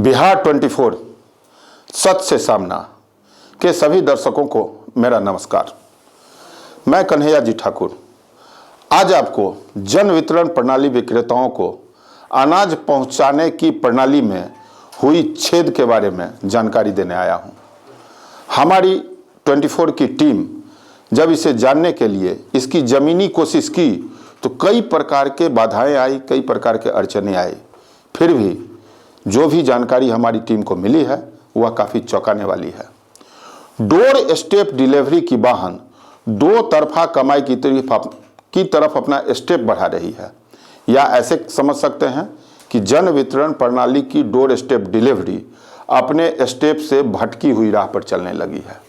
बिहार 24 सच से सामना के सभी दर्शकों को मेरा नमस्कार। मैं कन्हैया जी ठाकुर आज आपको जन वितरण प्रणाली विक्रेताओं को अनाज पहुंचाने की प्रणाली में हुई छेद के बारे में जानकारी देने आया हूं। हमारी 24 की टीम जब इसे जानने के लिए इसकी ज़मीनी कोशिश की तो कई प्रकार के बाधाएं आई, कई प्रकार के अड़चने आई। फिर भी जो भी जानकारी हमारी टीम को मिली है वह काफ़ी चौंकाने वाली है। डोर स्टेप डिलीवरी की वाहन दो तरफा कमाई की तरफ अपना स्टेप बढ़ा रही है, या ऐसे समझ सकते हैं कि जन वितरण प्रणाली की डोर स्टेप डिलीवरी अपने स्टेप से भटकी हुई राह पर चलने लगी है।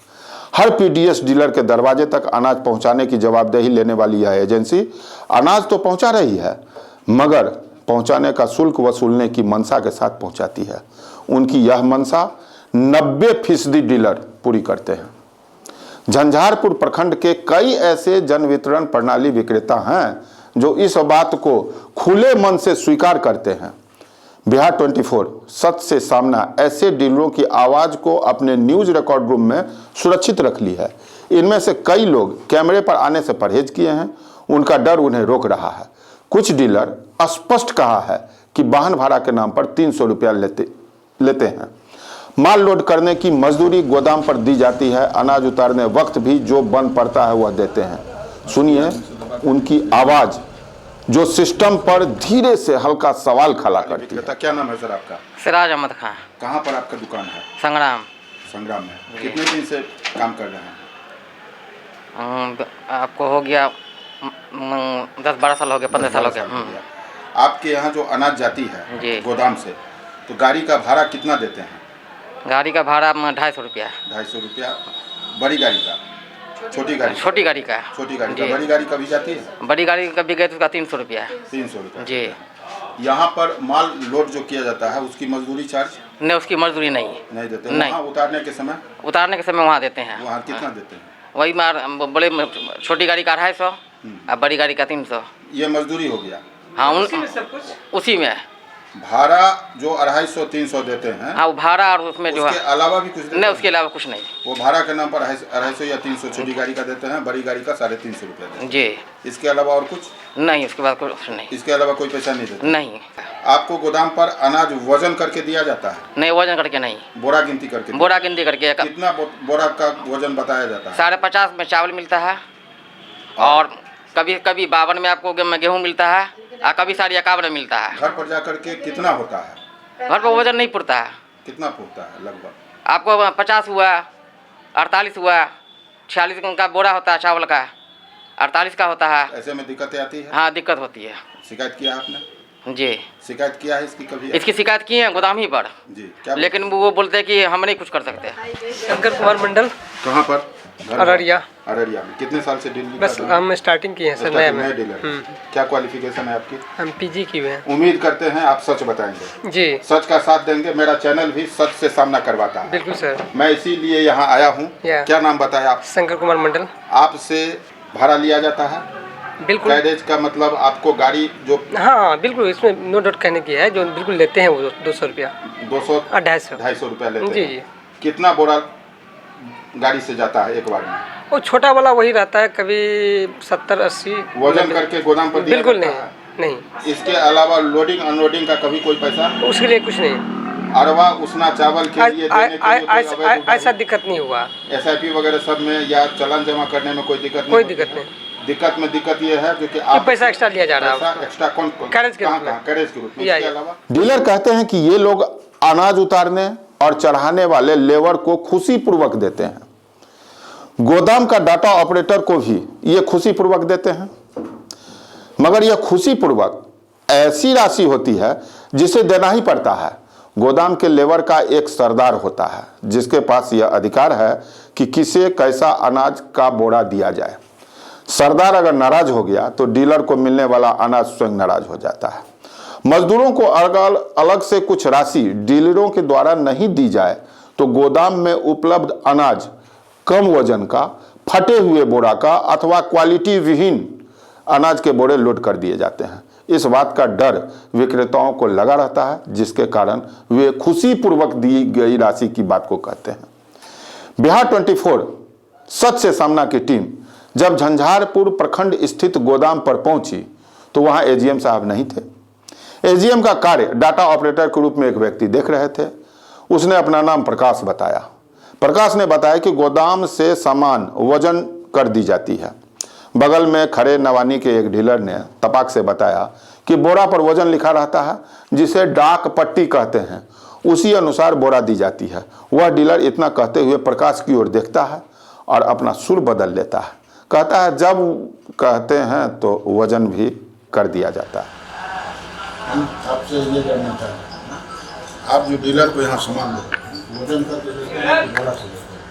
हर पीडीएस डीलर के दरवाजे तक अनाज पहुंचाने की जवाबदेही लेने वाली यह एजेंसी अनाज तो पहुंचा रही है, मगर पहुंचाने का शुल्क वसूलने की मंशा के साथ पहुंचाती है। उनकी यह मंशा 90% डीलर पूरी करते हैं। झंझारपुर प्रखंड के कई ऐसे जन वितरण प्रणाली विक्रेता हैं जो इस बात को खुले मन से स्वीकार करते हैं। बिहार 24 सच से सामना ऐसे डीलरों की आवाज़ को अपने न्यूज रिकॉर्ड रूम में सुरक्षित रख ली है। इनमें से कई लोग कैमरे पर आने से परहेज किए हैं, उनका डर उन्हें रोक रहा है। कुछ डीलर स्पष्ट कहा है कि वाहन भाड़ा के नाम पर 300 रुपया लेते हैं। माल लोड करने की मजदूरी गोदाम पर दी जाती है। अनाज उतारने वक्त भी जो बन पड़ता है वह देते हैं। सुनिए उनकी आवाज़ जो सिस्टम पर धीरे से हल्का सवाल खड़ा करती है। क्या नाम है सर आपका? सिराज अहमद खान। कहाँ पर आपका दुकान है? संग्राम में। कितने दिन से काम कर रहे हैं? आपको हो गया 10-12 साल हो गया, 15 साल हो गया। आपके यहाँ जो अनाज जाती है गोदाम से, तो गाड़ी का भाड़ा कितना देते हैं? गाड़ी का भाड़ा 250 रुपया। 250 रुपया बड़ी गाड़ी का? छोटी गाड़ी का? छोटी गाड़ी का। बड़ी गाड़ी कभी जाती है? बड़ी गाड़ी का भी गई तो उसका 300 रुपया। 300 रुपया जी। यहाँ पर माल लोड जो किया जाता है उसकी मजदूरी चार्ज? नहीं, उसकी मजदूरी नहीं देते। नहीं। वहाँ उतारने के समय वहाँ देते हैं। वहाँ कितना देते हैं? वही बोले छोटी गाड़ी का 250 और बड़ी गाड़ी का 300। ये मजदूरी हो गया। हाँ, उसी में भाड़ा जो 250-300 देते हैं। हाँ, वो भाड़ा और उसमें जो है अलावा भी कुछ नहीं, उसके अलावा कुछ नहीं। वो भाड़ा के नाम पर 250 या 300 छोटी गाड़ी का देते हैं, बड़ी गाड़ी का 350 रुपया देते हैं। जी। इसके अलावा और कुछ नहीं? उसके बाद कुछ नहीं। इसके अलावा कोई पैसा नहीं देते? नहीं। आपको गोदाम पर अनाज वजन करके दिया जाता है? नहीं, वजन करके नहीं। बोरा गिनती करके? बोरा गिनती करके। कितना बोरा का वजन बताया जाता है? 50.5 में चावल मिलता है, और कभी 52 में आपको गेहूँ मिलता है, और कभी 51 में मिलता है। घर पर जाकर के कितना होता है? घर पर वजन नहीं पुरता है। कितना पुरता है लगभग? आपको 50 हुआ, 48 हुआ, 46 का बोरा होता है चावल का, 48 का होता है। ऐसे में दिक्कतें आती है? हाँ, दिक्कत होती है। शिकायत किया आपने? जी। शिकायत किया है इसकी कभी? इसकी शिकायत की है गोदाम ही पर जी। क्या? लेकिन वो बोलते हैं कि हम नहीं कुछ कर सकते। शंकर कुमार मंडल। कहाँ पर? अररिया। में। कितने साल से डील? बस हम स्टार्टिंग किए हैं सर, नए में। डीलर। क्या क्वालिफिकेशन है आपकी? हम पीजी की हुए हैं। उम्मीद करते हैं आप सच बताएंगे। जी। सच का साथ देंगे। मेरा चैनल भी सच से सामना करवाता है। बिल्कुल सर। मैं इसीलिए यहाँ आया हूँ। क्या नाम बताया आप? शंकर कुमार मंडल। आपसे भाड़ा लिया जाता है? बिल्कुल। कैरेज का मतलब आपको गाड़ी जो? हाँ बिल्कुल, इसमें नो डाउट कहने की है, जो बिल्कुल लेते हैं वो 200 रुपया। 200? 250 रुपया लेते हैं। जी जी। कितना बोरा गाड़ी से जाता है एक बार में? वो छोटा वाला वही रहता है, कभी 70-80। वजन करके गोदाम पर? बिल्कुल नहीं। इसके अलावा लोडिंग अनलोडिंग का कभी कोई पैसा? उसके लिए कुछ नहीं। अरवा उसना चावल के लिए देने के लिए ऐसा दिक्कत नहीं हुआ। SIP वगैरह सब में या चालान जमा करने में कोई दिक्कत नहीं? कोई दिक्कत नहीं। दिक्कत ये है जो कि आप पैसा एक्स्ट्रा लिया जा रहा है। एक्स्ट्रा कौन? कैरेज के रूप में। इसके अलावा डीलर कहते हैं कि ये लोग अनाज उतारने और चढ़ाने वाले लेबर को खुशी पूर्वक देते हैं। गोदाम का डाटा ऑपरेटर को भी ये खुशी पूर्वक देते हैं, मगर यह खुशी पूर्वक ऐसी राशि होती है जिसे देना ही पड़ता है। गोदाम के लेबर का एक सरदार होता है जिसके पास यह अधिकार है कि किसे कैसा अनाज का बोरा दिया जाए। सरदार अगर नाराज हो गया तो डीलर को मिलने वाला अनाज स्वयं नाराज हो जाता है। मजदूरों को अलग से कुछ राशि डीलरों के द्वारा नहीं दी जाए तो गोदाम में उपलब्ध अनाज कम वजन का, फटे हुए बोरा का अथवा क्वालिटी विहीन अनाज के बोरे लोड कर दिए जाते हैं। इस बात का डर विक्रेताओं को लगा रहता है, जिसके कारण वे खुशीपूर्वक दी गई राशि की बात को कहते हैं। बिहार 24 सच से सामना की टीम जब झंझारपुर प्रखंड स्थित गोदाम पर पहुंची तो वहां एजीएम साहब नहीं थे। एजीएम का कार्य डाटा ऑपरेटर के रूप में एक व्यक्ति देख रहे थे। उसने अपना नाम प्रकाश बताया। प्रकाश ने बताया कि गोदाम से सामान वजन कर दी जाती है। बगल में खड़े नवानी के एक डीलर ने तपाक से बताया कि बोरा पर वजन लिखा रहता है, जिसे डाक पट्टी कहते हैं, उसी अनुसार बोरा दी जाती है। वह डीलर इतना कहते हुए प्रकाश की ओर देखता है और अपना सुर बदल लेता है। कहता है, जब कहते हैं तो वजन भी कर दिया जाता है। हम आपसे ये जानना चाहते हैं, आप जो डीलर को यहाँ सामान देते हैं वजन करके देते हैं कि बोरा से देते हैं?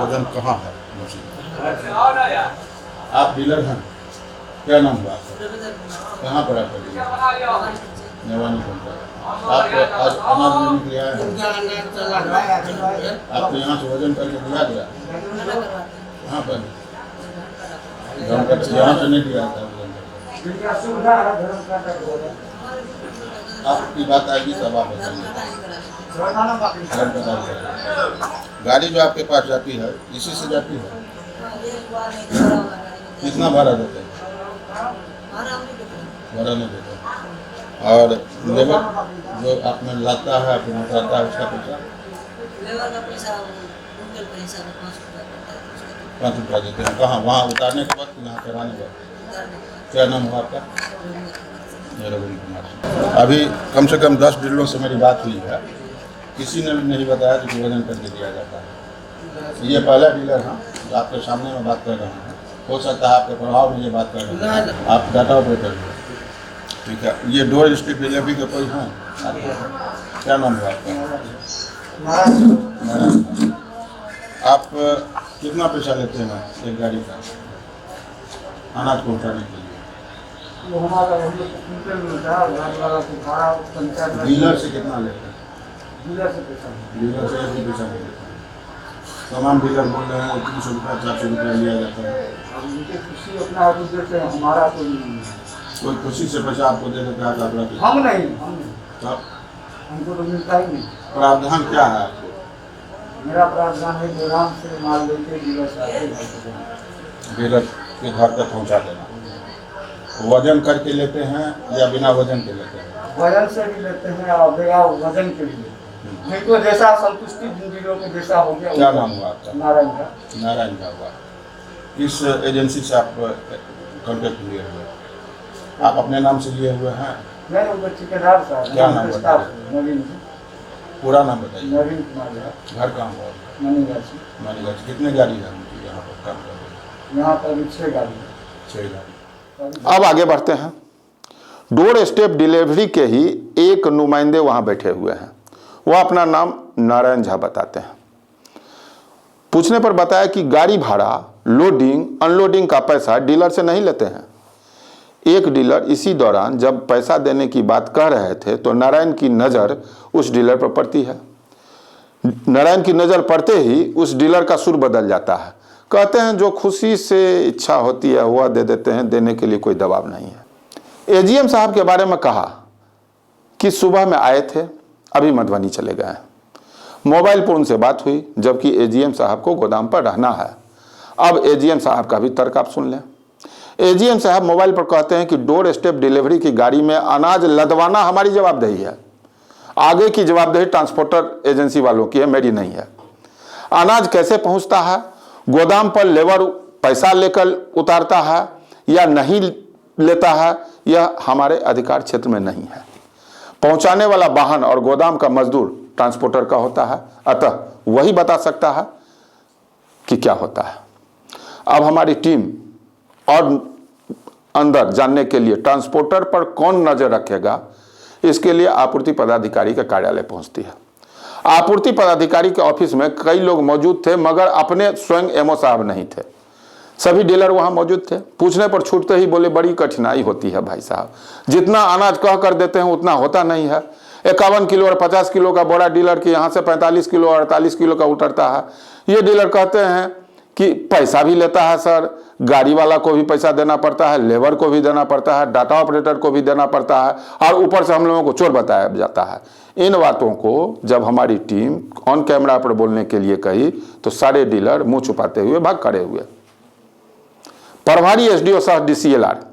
वजन कहाँ है मशीन? आप डीलर हैं, क्या नाम हुआ आपका? कहाँ पर आपका डीलर? नेवानी पंचायत। आप आज अनाज लेने के लिए आए हैं, आपको यहाँ से वजन करके दिया गया? कहाँ पर? यहाँ से नहीं दिया था वजन करके। आपकी बात आएगी तब आप बताइए। गाड़ी जो आपके पास जाती है इसी से जाती है? कितना भाड़ा देते हैं? भाड़ा नहीं देते। और लेबर जो आप में लाता है फिर उतारता है उसका पैसा? ₹5 देते हैं। कहाँ? वहाँ उतारने के बाद यहाँ कराने के बाद? क्या नाम हुआ आपका? रविंद्र कुमार। अभी कम से कम 10 डीलरों से मेरी बात हुई है, किसी ने भी नहीं बताया कि वजन करके दिया जाता है। ये पहला डीलर है जो आपके सामने में बात कर रहे हैं। हो सकता है आपके प्रभाव में ये बात कर रहे हैं। आप डाटा ऑपरेटर हैं, ठीक है। ये डोर स्टेप डिलीवरी का कोई है? क्या नाम है आपका? आप कितना पैसा लेते हैं एक गाड़ी का अनाज पहुँचाने के लिए? वो हमारा क्विंटल मिलता है, घर वाला को भाड़ा पंचायत डीलर से कितना लेते हैं? डीलर से पैसा डीलर से एक भी पैसा नहीं लेते हैं। तमाम डीलर बोल रहे हैं 300 रुपया 400 रुपया लिया जाता है। उनके खुशी अपना कुछ देते हैं, हमारा कोई नहीं है। कोई खुशी से पैसा आपको दे देता है? हम नहीं तब हमको तो मिलता ही नहीं। प्रावधान क्या है आपको? मेरा प्रावधान है गोदाम से माल लेके डीलर से आके घर पे डीलर के घर तक पहुंचा देना। वजन करके लेते हैं या बिना वजन के लेते हैं? वजन से भी लेते हैं और बिना वजन के भी लेते हैं। नहीं तो जैसा संतुष्टि जिन डीलरों को जैसा हो गया। क्या नाम हुआ आपका? नारायण का। नारायण का हुआ। किस एजेंसी से आप कॉन्टेक्ट लिए हुए? आप अपने नाम से लिए हुए हैं? नहीं, वो ठेकेदार साहब। क्या नाम स्टाफ नवीन पूरा नाम बताइए। नवीन कुमार है। घर कहाँ हुआ? मनीगढ़। कितने गाड़ी है यहाँ पर काम कर रहे हैं? यहाँ पर 6 गाड़ी है। 6 गाड़ी। अब आगे बढ़ते हैं। डोर स्टेप डिलीवरी के ही एक नुमाइंदे वहां बैठे हुए हैं। वह अपना नाम नारायण झा बताते हैं। पूछने पर बताया कि गाड़ी भाड़ा, लोडिंग अनलोडिंग का पैसा डीलर से नहीं लेते हैं। एक डीलर इसी दौरान जब पैसा देने की बात कह रहे थे तो नारायण की नज़र उस डीलर पर पड़ती है। नारायण की नज़र पड़ते ही उस डीलर का सुर बदल जाता है। कहते हैं, जो खुशी से इच्छा होती है वह दे देते हैं, देने के लिए कोई दबाव नहीं है। एजीएम साहब के बारे में कहा कि सुबह में आए थे, अभी मधुबनी चले गए हैं। मोबाइल पर उनसे बात हुई, जबकि एजीएम साहब को गोदाम पर रहना है। अब एजीएम साहब का भी तर्क आप सुन लें। एजीएम साहब मोबाइल पर कहते हैं कि डोर स्टेप डिलीवरी की गाड़ी में अनाज लदवाना हमारी जवाबदेही है। आगे की जवाबदेही ट्रांसपोर्टर एजेंसी वालों की है, मेरी नहीं है। अनाज कैसे पहुंचता है, गोदाम पर लेबर पैसा लेकर उतारता है या नहीं लेता है, यह हमारे अधिकार क्षेत्र में नहीं है। पहुंचाने वाला वाहन और गोदाम का मजदूर ट्रांसपोर्टर का होता है, अतः वही बता सकता है कि क्या होता है। अब हमारी टीम और अंदर जानने के लिए ट्रांसपोर्टर पर कौन नजर रखेगा, इसके लिए आपूर्ति पदाधिकारी का कार्यालय पहुंचती है। आपूर्ति पदाधिकारी के ऑफिस में कई लोग मौजूद थे, मगर अपने स्वयं एमओ साहब नहीं थे। सभी डीलर वहां मौजूद थे। पूछने पर छूटते ही बोले, बड़ी कठिनाई होती है भाई साहब, जितना अनाज कह कर देते हैं उतना होता नहीं है। 51 किलो और 50 किलो का बोरा डीलर के यहाँ से 45 किलो और 48 किलो का उतरता है। ये डीलर कहते हैं कि पैसा भी लेता है सर, गाड़ी वाला को भी पैसा देना पड़ता है, लेबर को भी देना पड़ता है, डाटा ऑपरेटर को भी देना पड़ता है, और ऊपर से हम लोगों को चोर बताया जाता है। इन बातों को जब हमारी टीम ऑन कैमरा पर बोलने के लिए कही तो सारे डीलर मुंह छुपाते हुए भाग खड़े हुए। प्रभारी एसडीओ सह डीसीएलआर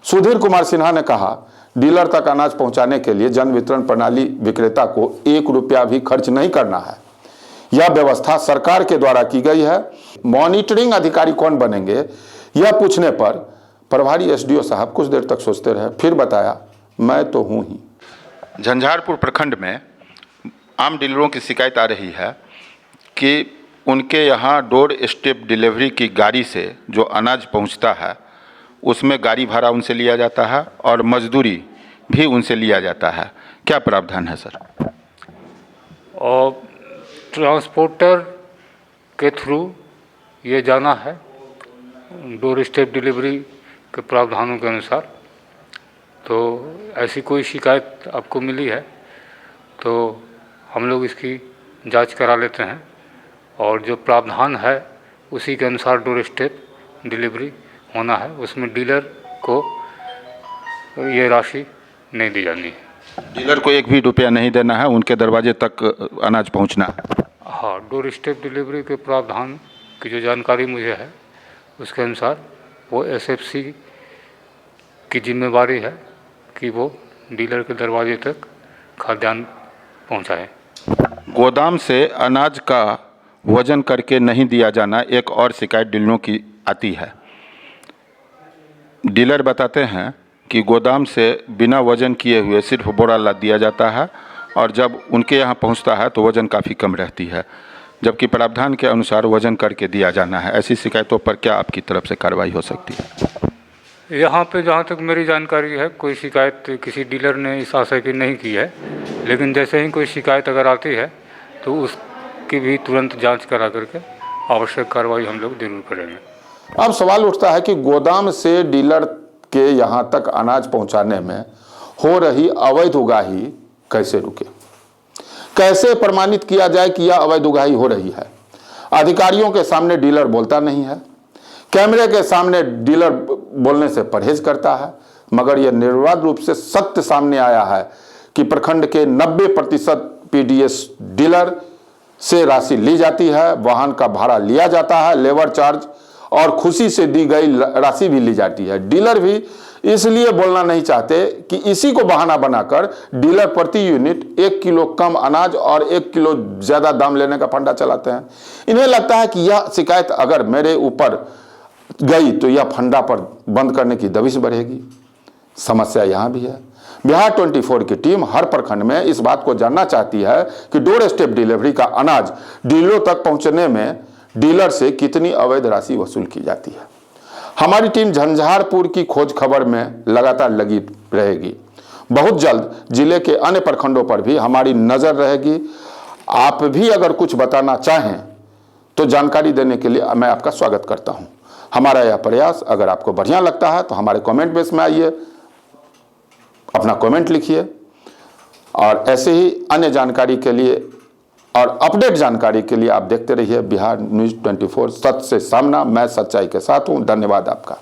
सुधीर कुमार सिन्हा ने कहा, डीलर तक अनाज पहुंचाने के लिए जन वितरण प्रणाली विक्रेता को 1 रुपया भी खर्च नहीं करना है। यह व्यवस्था सरकार के द्वारा की गई है। मॉनिटरिंग अधिकारी कौन बनेंगे, यह पूछने पर प्रभारी एसडीओ साहब कुछ देर तक सोचते रहे, फिर बताया, मैं तो हूं ही। झंझारपुर प्रखंड में आम डीलरों की शिकायत आ रही है कि उनके यहाँ डोर स्टेप डिलीवरी की गाड़ी से जो अनाज पहुँचता है उसमें गाड़ी भाड़ा उनसे लिया जाता है और मजदूरी भी उनसे लिया जाता है। क्या प्रावधान है सर? और ट्रांसपोर्टर के थ्रू ये जाना है डोर स्टेप डिलीवरी के प्रावधानों के अनुसार। तो ऐसी कोई शिकायत आपको मिली है तो हम लोग इसकी जांच करा लेते हैं और जो प्रावधान है उसी के अनुसार डोर स्टेप डिलीवरी होना है, उसमें डीलर को ये राशि नहीं दी जानी है। डीलर को 1 भी रुपया नहीं देना है, उनके दरवाजे तक अनाज पहुंचना है। हाँ, डोर स्टेप डिलीवरी के प्रावधान की जो जानकारी मुझे है उसके अनुसार वो एसएफसी की जिम्मेवारी है कि वो डीलर के दरवाजे तक खाद्यान्न पहुंचाए। गोदाम से अनाज का वजन करके नहीं दिया जाना एक और शिकायत डीलरों की आती है। डीलर बताते हैं कि गोदाम से बिना वजन किए हुए सिर्फ बोरा लाद दिया जाता है और जब उनके यहाँ पहुँचता है तो वज़न काफ़ी कम रहती है, जबकि प्रावधान के अनुसार वज़न करके दिया जाना है। ऐसी शिकायतों पर क्या आपकी तरफ से कार्रवाई हो सकती है? यहाँ पे जहाँ तक मेरी जानकारी है कोई शिकायत किसी डीलर ने इस आशय की नहीं की है, लेकिन जैसे ही कोई शिकायत अगर आती है तो उसकी भी तुरंत जांच करा करके आवश्यक कार्रवाई हम लोग जरूर करेंगे। अब सवाल उठता है कि गोदाम से डीलर के यहाँ तक अनाज पहुँचाने में हो रही अवैध उगाही कैसे रुके, कैसे प्रमाणित किया जाए कि यह अवैध उगाही हो रही है। अधिकारियों के सामने डीलर बोलता नहीं है, कैमरे के सामने डीलर बोलने से परहेज करता है, मगर यह निर्विवाद रूप से सत्य सामने आया है कि प्रखंड के 90% पीडीएस डीलर से राशि ली जाती है, वाहन का भाड़ा लिया जाता है, लेबर चार्ज और खुशी से दी गई राशि भी ली जाती है। डीलर भी इसलिए बोलना नहीं चाहते कि इसी को बहाना बनाकर डीलर प्रति यूनिट 1 किलो कम अनाज और 1 किलो ज़्यादा दाम लेने का फंडा चलाते हैं। इन्हें लगता है कि यह शिकायत अगर मेरे ऊपर गई तो यह फंडा पर बंद करने की दबिश बढ़ेगी। समस्या यहाँ भी है। बिहार 24 की टीम हर प्रखंड में इस बात को जानना चाहती है कि डोर स्टेप डिलीवरी का अनाज डीलरों तक पहुँचने में डीलर से कितनी अवैध राशि वसूल की जाती है। हमारी टीम झंझारपुर की खोज खबर में लगातार लगी रहेगी। बहुत जल्द जिले के अन्य प्रखंडों पर भी हमारी नज़र रहेगी। आप भी अगर कुछ बताना चाहें तो जानकारी देने के लिए मैं आपका स्वागत करता हूं। हमारा यह प्रयास अगर आपको बढ़िया लगता है तो हमारे कमेंट बॉक्स में आइए, अपना कमेंट लिखिए और ऐसे ही अन्य जानकारी के लिए और अपडेट जानकारी के लिए आप देखते रहिए बिहार न्यूज़ 24 सच से सामना। मैं सच्चाई के साथ हूं। धन्यवाद आपका।